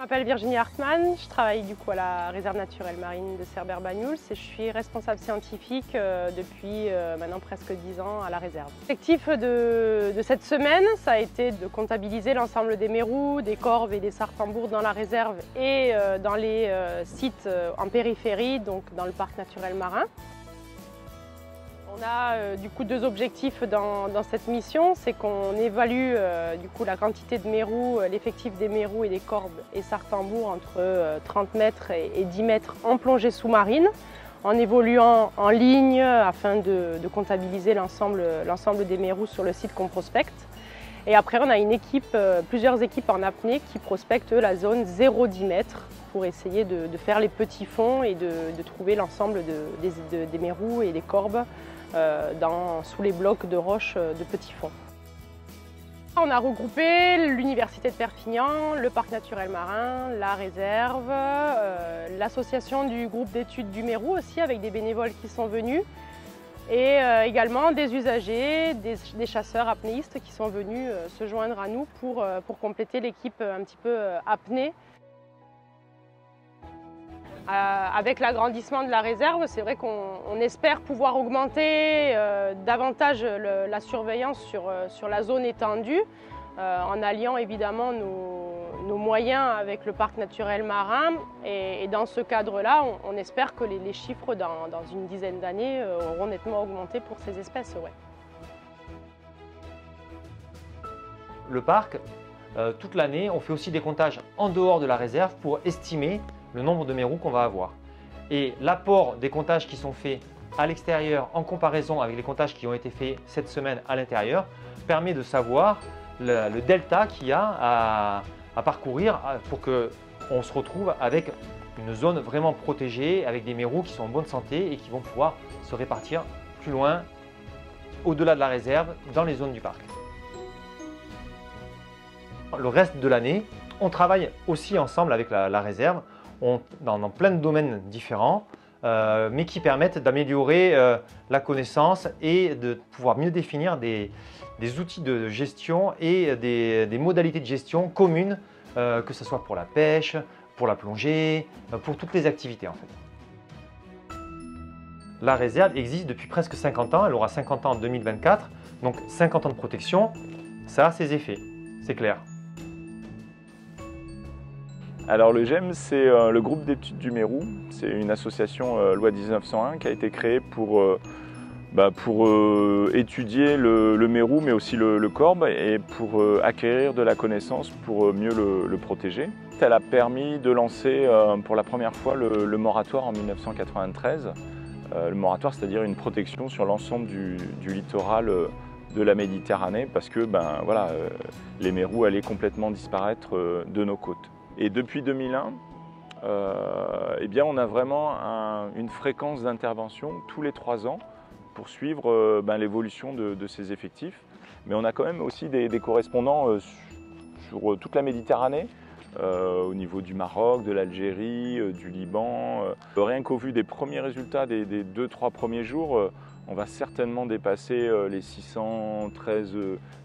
Je m'appelle Virginie Hartmann, je travaille du coup à la réserve naturelle marine de Cerbère-Banyuls et je suis responsable scientifique depuis maintenant presque 10 ans à la réserve. L'objectif de cette semaine, ça a été de comptabiliser l'ensemble des mérous, des corbes et des sartembours dans la réserve et dans les sites en périphérie, donc dans le parc naturel marin. On a du coup deux objectifs dans cette mission, c'est qu'on évalue du coup la quantité de mérous, l'effectif des mérous et des corbes et sartembours entre 30 mètres et 10 mètres en plongée sous-marine, en évoluant en ligne afin de comptabiliser l'ensemble des mérous sur le site qu'on prospecte. Et après on a une équipe, plusieurs équipes en apnée qui prospectent la zone 0-10 mètres pour essayer de faire les petits fonds et de trouver l'ensemble des mérous et des corbes sous les blocs de roches de petits fonds. On a regroupé l'Université de Perpignan, le Parc naturel marin, la réserve, l'association du groupe d'études du Mérou aussi avec des bénévoles qui sont venus et également des usagers, des chasseurs apnéistes qui sont venus se joindre à nous pour compléter l'équipe un petit peu apnée. Avec l'agrandissement de la réserve, c'est vrai qu'on espère pouvoir augmenter davantage la surveillance sur la zone étendue, en alliant évidemment nos moyens avec le parc naturel marin. Et dans ce cadre-là, on espère que les chiffres dans une dizaine d'années auront nettement augmenté pour ces espèces. Ouais. Le parc, toute l'année, on fait aussi des comptages en dehors de la réserve pour estimer le nombre de mérous qu'on va avoir. Et l'apport des comptages qui sont faits à l'extérieur en comparaison avec les comptages qui ont été faits cette semaine à l'intérieur permet de savoir le delta qu'il y a à parcourir pour qu'on se retrouve avec une zone vraiment protégée, avec des mérous qui sont en bonne santé et qui vont pouvoir se répartir plus loin, au-delà de la réserve, dans les zones du parc. Le reste de l'année, on travaille aussi ensemble avec la réserve dans plein de domaines différents, mais qui permettent d'améliorer la connaissance et de pouvoir mieux définir des outils de gestion et des modalités de gestion communes, que ce soit pour la pêche, pour la plongée, pour toutes les activités en fait. La réserve existe depuis presque 50 ans, elle aura 50 ans en 2024, donc 50 ans de protection, ça a ses effets, c'est clair. Alors le GEM, c'est le groupe d'études du Mérou. C'est une association loi 1901 qui a été créée pour étudier le mérou, mais aussi le corbe, et pour acquérir de la connaissance pour mieux le protéger. Elle a permis de lancer pour la première fois le moratoire en 1993. Le moratoire, c'est-à-dire une protection sur l'ensemble du littoral de la Méditerranée, parce que les mérous allaient complètement disparaître de nos côtes. Et depuis 2001, on a vraiment une fréquence d'intervention tous les 3 ans pour suivre l'évolution de ces effectifs. Mais on a quand même aussi des correspondants sur toute la Méditerranée, au niveau du Maroc, de l'Algérie, du Liban. Rien qu'au vu des premiers résultats des 2-3 premiers jours, on va certainement dépasser les 613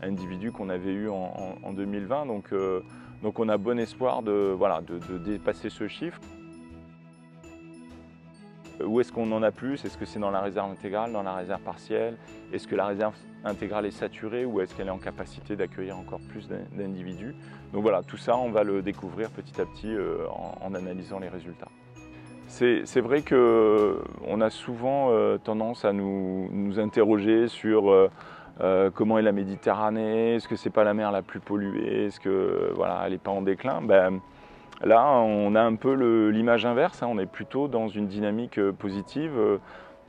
individus qu'on avait eus en 2020. Donc on a bon espoir de dépasser ce chiffre. Où est-ce qu'on en a plus? Est-ce que c'est dans la réserve intégrale, dans la réserve partielle? Est-ce que la réserve intégrale est saturée ou est-ce qu'elle est en capacité d'accueillir encore plus d'individus? Donc voilà, tout ça, on va le découvrir petit à petit en analysant les résultats. C'est vrai qu'on a souvent tendance à nous interroger sur comment est la Méditerranée, est-ce que c'est pas la mer la plus polluée, est-ce que elle n'est pas en déclin? Là, on a un peu l'image inverse, on est plutôt dans une dynamique positive.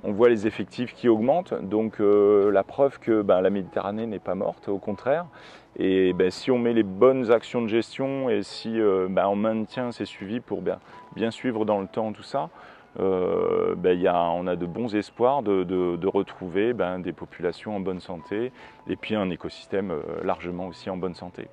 On voit les effectifs qui augmentent, donc la preuve que la Méditerranée n'est pas morte, au contraire. Et si on met les bonnes actions de gestion et si on maintient ces suivis pour bien suivre dans le temps tout ça, on a de bons espoirs de retrouver des populations en bonne santé et puis un écosystème largement aussi en bonne santé.